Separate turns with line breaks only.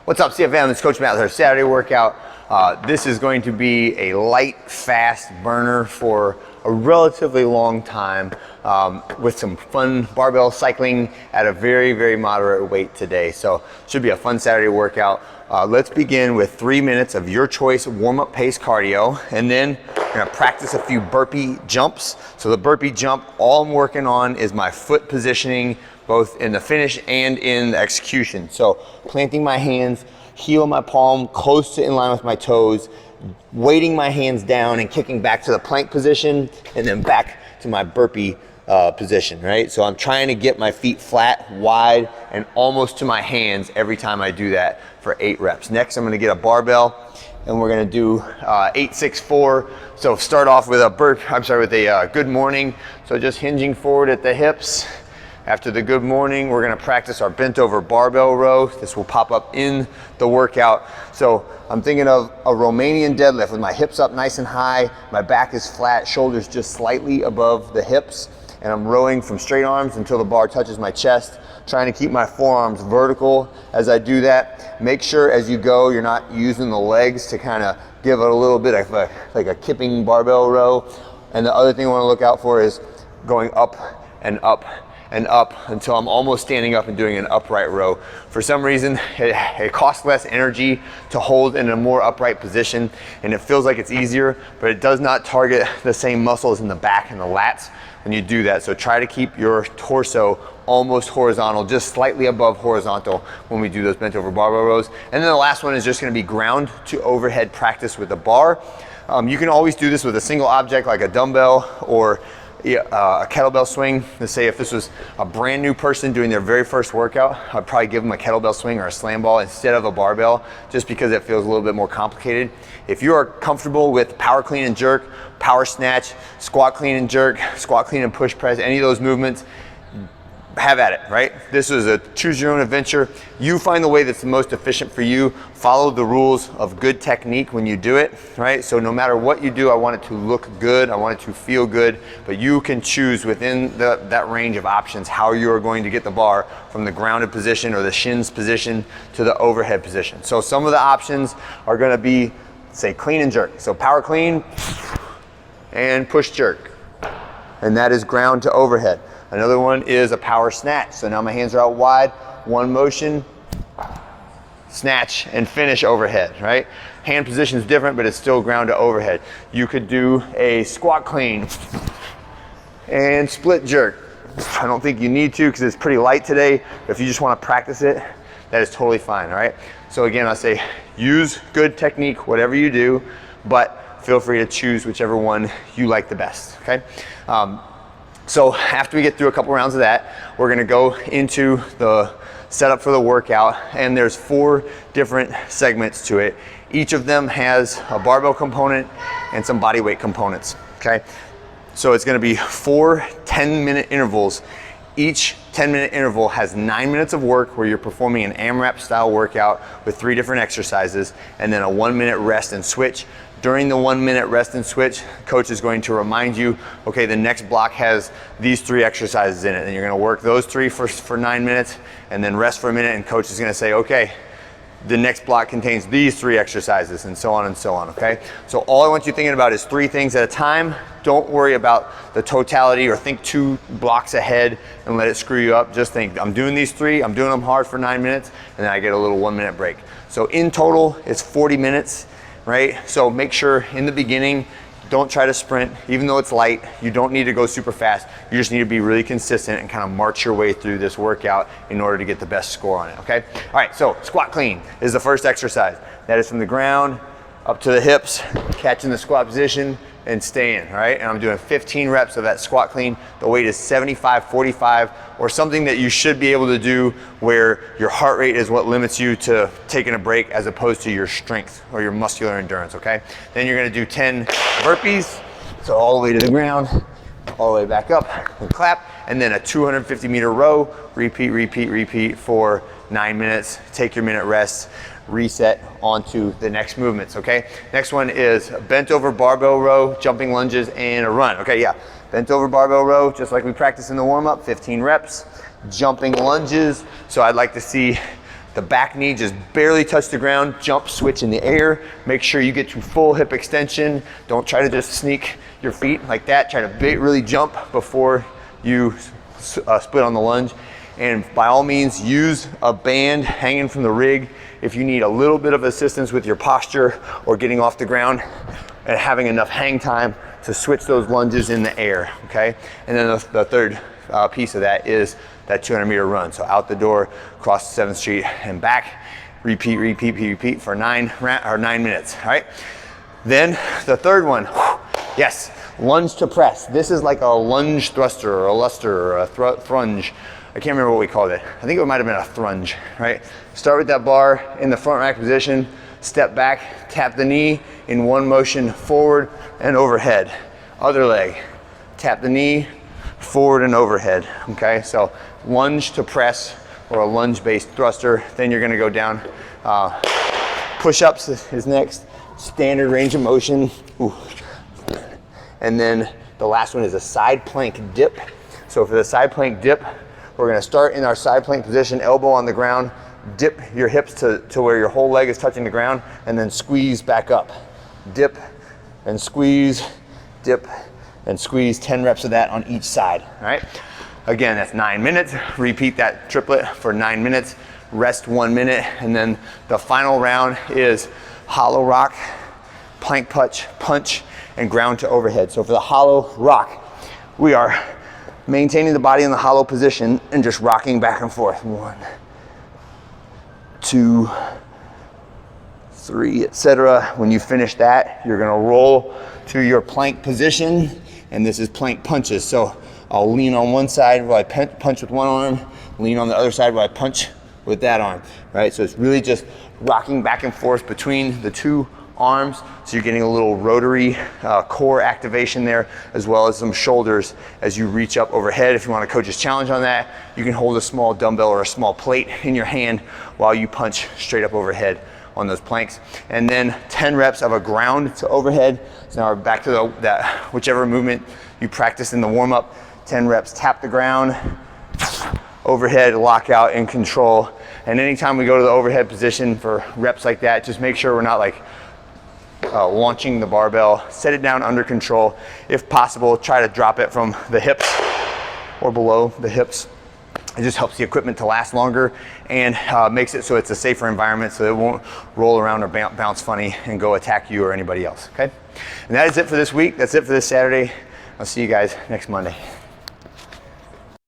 What's up, CFM? It's Coach Matt with our Saturday workout. This is going to be a light, fast burner for a relatively long time with some fun barbell cycling at a very, very moderate weight today. So should be a fun Saturday workout. Let's begin with 3 minutes of your choice warm-up pace cardio, and then we're gonna practice a few burpee jumps. So the burpee jump, all I'm working on is my foot positioning, both in the finish and in the execution. So planting my hands, heel of my palm close to in line with my toes, weighting my hands down and kicking back to the plank position, and then back to my burpee position, right? So I'm trying to get my feet flat, wide, and almost to my hands every time I do that for 8 reps. Next, I'm gonna get a barbell, and we're gonna do 8-6-4. So start off with a good morning. So just hinging forward at the hips. After the good morning, we're gonna practice our bent over barbell row. This will pop up in the workout. So I'm thinking of a Romanian deadlift with my hips up nice and high, my back is flat, shoulders just slightly above the hips, and I'm rowing from straight arms until the bar touches my chest, trying to keep my forearms vertical as I do that. Make sure as you go, you're not using the legs to kind of give it a little bit of like a kipping barbell row. And the other thing I wanna look out for is going up and up and up until I'm almost standing up and doing an upright row. For some reason, it costs less energy to hold in a more upright position, and it feels like it's easier, but it does not target the same muscles in the back and the lats when you do that. So try to keep your torso almost horizontal, just slightly above horizontal when we do those bent over barbell rows. And then the last one is just gonna be ground to overhead practice with the bar. You can always do this with a single object like a dumbbell or a kettlebell swing. Let's say if this was a brand new person doing their very first workout, I'd probably give them a kettlebell swing or a slam ball instead of a barbell, just because it feels a little bit more complicated. If you are comfortable with power clean and jerk, power snatch, squat clean and jerk, squat clean and push press, any of those movements, have at it, right? This is a choose your own adventure. You find the way that's the most efficient for you. Follow the rules of good technique when you do it, right? So no matter what you do, I want it to look good, I want it to feel good, but you can choose within that range of options how you are going to get the bar from the grounded position or the shins position to the overhead position. So some of the options are gonna be, say, clean and jerk. So power clean and push jerk. And that is ground to overhead. Another one is a power snatch. So now my hands are out wide, one motion, snatch and finish overhead, right? Hand position is different, but it's still ground to overhead. You could do a squat clean and split jerk. I don't think you need to because it's pretty light today. But if you just want to practice it, that is totally fine, all right? So again, I say use good technique, whatever you do, but feel free to choose whichever one you like the best, okay? So after we get through a couple rounds of that, we're gonna go into the setup for the workout, and there's 4 different segments to it. Each of them has a barbell component and some body weight components, okay? So it's gonna be 4 10-minute intervals. Each 10-minute interval has 9 minutes of work where you're performing an AMRAP style workout with 3 different exercises, and then a 1-minute rest and switch. During the 1-minute rest and switch, coach is going to remind you, okay, the next block has these 3 exercises in it, and you're gonna work those 3 for 9 minutes, and then rest for a minute, and coach is gonna say, okay, the next block contains these 3 exercises, and so on, okay? So all I want you thinking about is 3 things at a time. Don't worry about the totality or think 2 blocks ahead and let it screw you up. Just think, I'm doing these 3, I'm doing them hard for 9 minutes, and then I get a little 1-minute break. So in total, it's 40 minutes. Right? So make sure in the beginning, don't try to sprint. Even though it's light, you don't need to go super fast. You just need to be really consistent and kind of march your way through this workout in order to get the best score on it, okay? All right, so squat clean is the first exercise. That is from the ground up to the hips, catching the squat position and staying, right? And I'm doing 15 reps of that squat clean. The weight is 75-45, or something that you should be able to do where your heart rate is what limits you to taking a break as opposed to your strength or your muscular endurance, okay? Then you're gonna do 10 burpees, so all the way to the ground, all the way back up and clap, and then a 250-meter row, repeat for 9 minutes, take your minute rest, reset onto the next movements, okay? Next one is bent over barbell row, jumping lunges, and a run. Okay, yeah, bent over barbell row, just like we practiced in the warm-up, 15 reps. Jumping lunges, so I'd like to see The back knee just barely touch the ground, jump, switch in the air. Make sure you get to full hip extension. Don't try to just sneak your feet like that. Try to really jump before you split on the lunge. And by all means, use a band hanging from the rig if you need a little bit of assistance with your posture or getting off the ground and having enough hang time to switch those lunges in the air, okay? And then the third piece of that is that 200-meter run. So out the door, across 7th Street and back, repeat for 9 minutes, all right? Then the third one, yes, lunge to press. This is like a lunge thruster or a luster or a thrunge. I can't remember what we called it. I think it might have been a thrunge, right? Start with that bar in the front rack position, step back, tap the knee in one motion forward and overhead. Other leg, tap the knee, forward and overhead, okay? So lunge to press or a lunge-based thruster. Then you're gonna go down. Push-ups is next, standard range of motion. Ooh. And then the last one is a side plank dip. So for the side plank dip, we're gonna start in our side plank position, elbow on the ground, dip your hips to where your whole leg is touching the ground, and then squeeze back up. Dip and squeeze, dip and squeeze, 10 reps of that on each side, all right? Again, that's 9 minutes. Repeat that triplet for 9 minutes, rest 1 minute, and then the final round is hollow rock, plank punch, and ground to overhead. So for the hollow rock, we are maintaining the body in the hollow position and just rocking back and forth. 1, 2, 3, etc. When you finish that, you're gonna roll to your plank position, and this is plank punches. So I'll lean on one side while I punch with one arm, lean on the other side while I punch with that arm, right? So it's really just rocking back and forth between the two arms. So you're getting a little rotary core activation there, as well as some shoulders as you reach up overhead. If you want a coach's challenge on that, you can hold a small dumbbell or a small plate in your hand while you punch straight up overhead on those planks. And then 10 reps of a ground to overhead. So now we're back to that whichever movement you practice in the warm-up. 10 reps, tap the ground, overhead, lockout, and control. And anytime we go to the overhead position for reps like that, just make sure we're not like launching the barbell. Set it down under control. If possible, try to drop it from the hips or below the hips. It just helps the equipment to last longer and makes it so it's a safer environment so it won't roll around or bounce funny and go attack you or anybody else, okay? And that is it for this week. That's it for this Saturday. I'll see you guys next Monday.